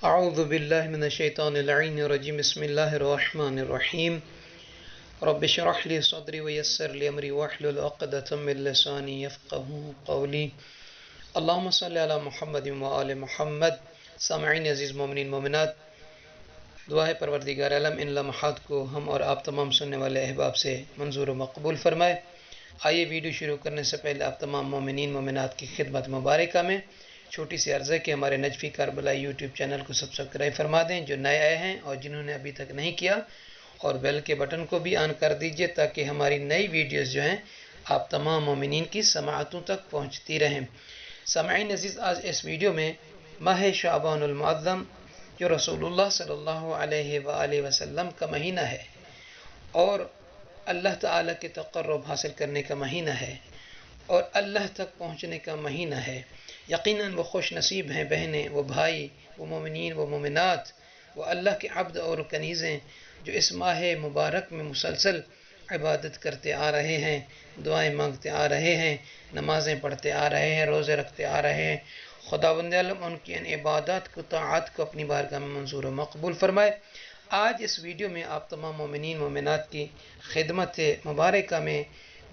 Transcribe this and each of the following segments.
اعوذ باللہ من الشیطان اللعین الرجیم بسم اللہ الرحمن الرحیم رب اشرح لی صدری ویسر لی امری واحلل عقدۃ من لسانی یفقهوا قولی اللہم صلی علی محمد وآل محمد۔ سامعین عزیز مومنین مومنات، دعا ہے پروردگار عالم ان لمحات کو ہم اور آپ تمام سننے والے احباب سے منظور و مقبول فرمائے۔ آئیے ویڈیو شروع کرنے سے پہلے آپ تمام مومنین مومنات کی خدمت مبارکہ میں چھوٹی سی عرض ہے کہ ہمارے نجفی کربلائی یوٹیوب چینل کو سبسکرائب فرما دیں جو نئے آئے ہیں، اور جنہوں نے ابھی تک نہیں کیا، اور بیل کے بٹن کو بھی آن کر دیجئے تاکہ ہماری نئی ویڈیوز جو ہیں آپ تمام مومنین کی سماعتوں تک پہنچتی رہیں۔ سامعین عزیز، آج اس ویڈیو میں ماہ شعبان المعظم جو رسول اللہ صلی اللہ علیہ وآلہ وسلم کا مہینہ ہے اور اللہ تعالیٰ کے تقرب حاصل کرنے کا مہینہ ہے اور اللہ تک پہنچنے کا مہینہ ہے۔ یقیناً وہ خوش نصیب ہیں بہنیں، وہ بھائی، وہ مومنین، وہ مومنات، وہ اللہ کے عبد اور کنیزیں جو اس ماہ مبارک میں مسلسل عبادت کرتے آ رہے ہیں، دعائیں مانگتے آ رہے ہیں، نمازیں پڑھتے آ رہے ہیں، روزے رکھتے آ رہے ہیں۔ خداوند عالم ان کی ان عبادات کو، طاعات کو اپنی بارگاہ میں منظور و مقبول فرمائے۔ آج اس ویڈیو میں آپ تمام مومنین مومنات کی خدمت مبارکہ میں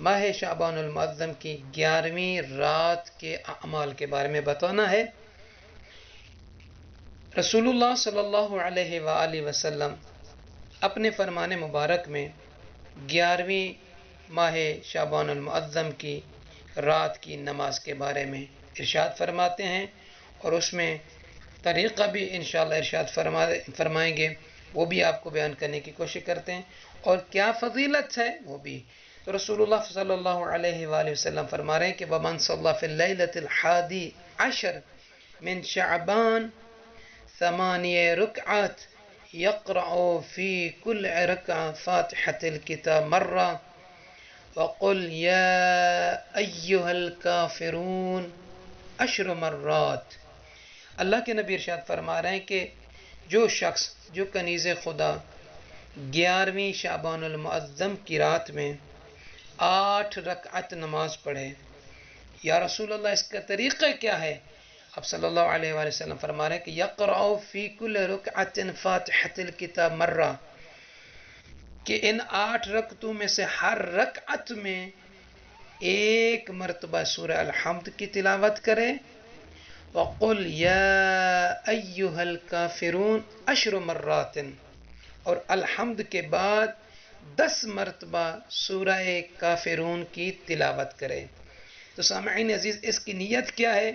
ماہ شعبان المعظم کی 11ویں رات کے اعمال کے بارے میں بتانا ہے۔ رسول اللہ صلی اللہ علیہ وآلہ وسلم اپنے فرمان مبارک میں 11ویں ماہ شعبان المعظم کی رات کی نماز کے بارے میں ارشاد فرماتے ہیں، اور اس میں طریقہ بھی انشاءاللہ ارشاد فرمائیں گے، وہ بھی آپ کو بیان کرنے کی کوشش کرتے ہیں، اور کیا فضیلت ہے وہ بھی۔ تو رسول اللہ صلی اللہ علیہ وآلہ وسلم فرما رہے ہیں کہ وَمَنْ صَلَّى فِي اللَّيْلَةِ الْحَادِي عَشْرِ مِنْ شَعْبَانَ 8 ركعات يقرأ في كل ركعة فاتحة الكتاب مرة وقل يا أيها الكافرون 10 مرات۔ اللہ کے نبی ارشاد فرما رہے ہیں کہ جو شخص، جو کنیز خدا 11ویں شعبان المعظم کی رات میں 8 رکعت نماز پڑھے، یا رسول اللہ اس کا طریقہ کیا ہے؟ اب صلی اللہ علیہ وآلہ وسلم فرما رہے ہیں کہ یقرأ فی کل رکعت فاتحۃ الکتاب مرہ، کہ ان 8 رکعتوں میں سے ہر رکعت میں 1 مرتبہ سورہ الحمد کی تلاوت کرے، وقل یا ایہا الکافرون 10 مرات، اور الحمد کے بعد 10 مرتبہ سورہ کافرون کی تلاوت کرے۔ تو سامعین عزیز، اس کی نیت کیا ہے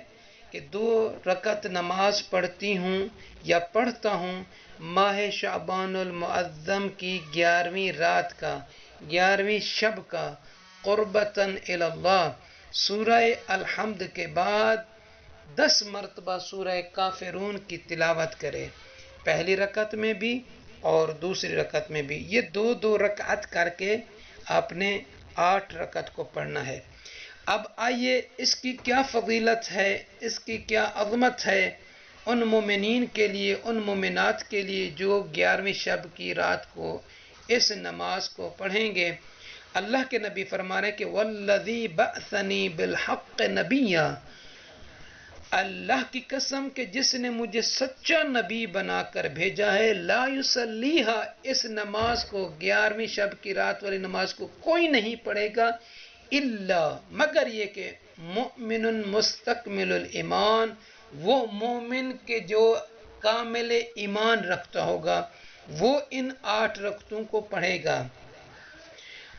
کہ 2 رکعت نماز پڑھتی ہوں یا پڑھتا ہوں ماہ شعبان المعظم کی 11ویں رات کا، 11ویں شب کا، قربتاً الی اللہ، سورہ الحمد کے بعد 10 مرتبہ سورہ کافرون کی تلاوت کرے، پہلی رکعت میں بھی اور دوسری رکعت میں بھی۔ یہ 2 رکعت کر کے آپ نے 8 رکعت کو پڑھنا ہے۔ اب آئیے اس کی کیا فضیلت ہے، اس کی کیا عظمت ہے ان مومنین کے لیے، ان مومنات کے لیے جو 11ویں شب کی رات کو اس نماز کو پڑھیں گے۔ اللہ کے نبی فرما رہے ہیں کہ والذی بعثنی بالحق نبیا، اللہ کی قسم کہ جس نے مجھے سچا نبی بنا کر بھیجا ہے، لا یصلیھا، اس نماز کو 11ویں شب کی رات والی نماز کو کوئی نہیں پڑھے گا، الا، مگر یہ کہ مؤمن مستکمل الایمان، وہ مومن کے جو کامل ایمان رکھتا ہوگا وہ ان 8 رکعتوں کو پڑھے گا۔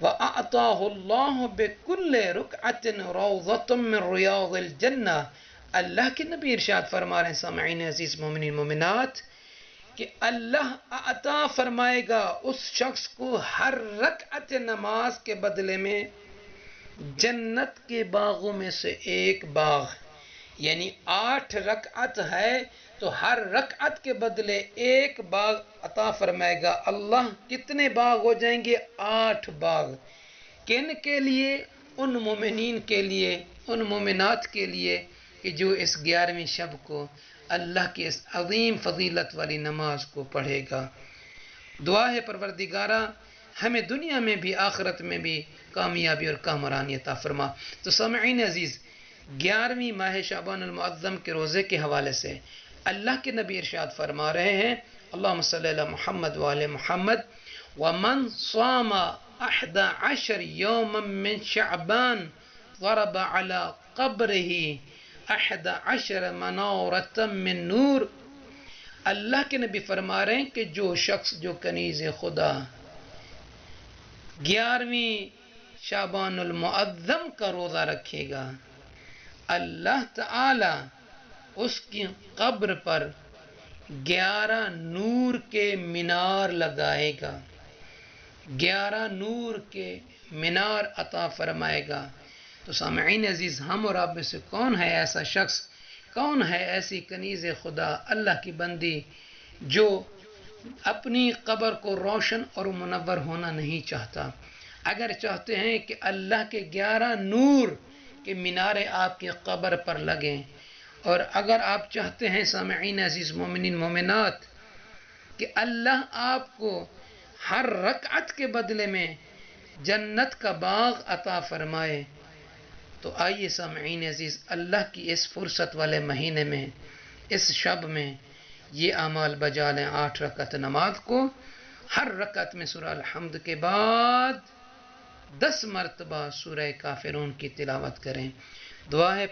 وَأَعْطَاهُ اللَّهُ بِكُلِّ رُكْعَةٍ رَوْضَةً مِّن رِّيَاضِ الْجَنَّةِ۔ اللہ کے نبی ارشاد فرما رہے ہیں سامعین عزیز مومنین مومنات کہ اللہ عطا فرمائے گا اس شخص کو ہر رکعت نماز کے بدلے میں جنت کے باغوں میں سے ایک باغ، یعنی 8 رکعت ہے تو ہر رکعت کے بدلے ایک باغ عطا فرمائے گا اللہ۔ کتنے باغ ہو جائیں گے؟ 8 باغ۔ کن کے لیے؟ ان مومنین کے لیے، ان مومنات کے لیے کہ جو اس 11ویں شب کو اللہ کی اس عظیم فضیلت والی نماز کو پڑھے گا۔ دعا ہے پروردگارہ ہمیں دنیا میں بھی آخرت میں بھی کامیابی اور کامرانی عطا فرما۔ تو سامعین عزیز، 11ویں ماہ شعبان المعظم کے روزے کے حوالے سے اللہ کے نبی ارشاد فرما رہے ہیں اللہم صلی علی محمد وعلی محمد ومن صام 11 یوما من شعبان ضرب على قبره 11 منارة من نور. اللہ کے نبی فرما رہے ہیں کہ جو شخص جو کنیز خدا 11ویں شعبان المعظم کا روزہ رکھے گا، اللہ تعالی اس کی قبر پر 11 نور کے مینار لگائے گا، 11 نور کے مینار عطا فرمائے گا. تو سامعین عزیز، ہم اور آپ میں سے کون ہے ایسا شخص، کون ہے ایسی کنیز خدا اللہ کی بندی جو اپنی قبر کو روشن اور منور ہونا نہیں چاہتا؟ اگر چاہتے ہیں کہ اللہ کے 11 نور کے مینارے آپ کی قبر پر لگیں، اور اگر آپ چاہتے ہیں سامعین عزیز مومنین مومنات کہ اللہ آپ کو ہر رکعت کے بدلے میں جنت کا باغ عطا فرمائے، تو آئیے سامعین عزیز اللہ کی اس فرصت والے مہینے میں، اس شب میں یہ اعمال بجا لیں. 8 رکعت نماز کو ہر رکعت میں سورہ الحمد کے بعد 10 مرتبہ سورہ کافرون کی تلاوت کریں. دعا ہے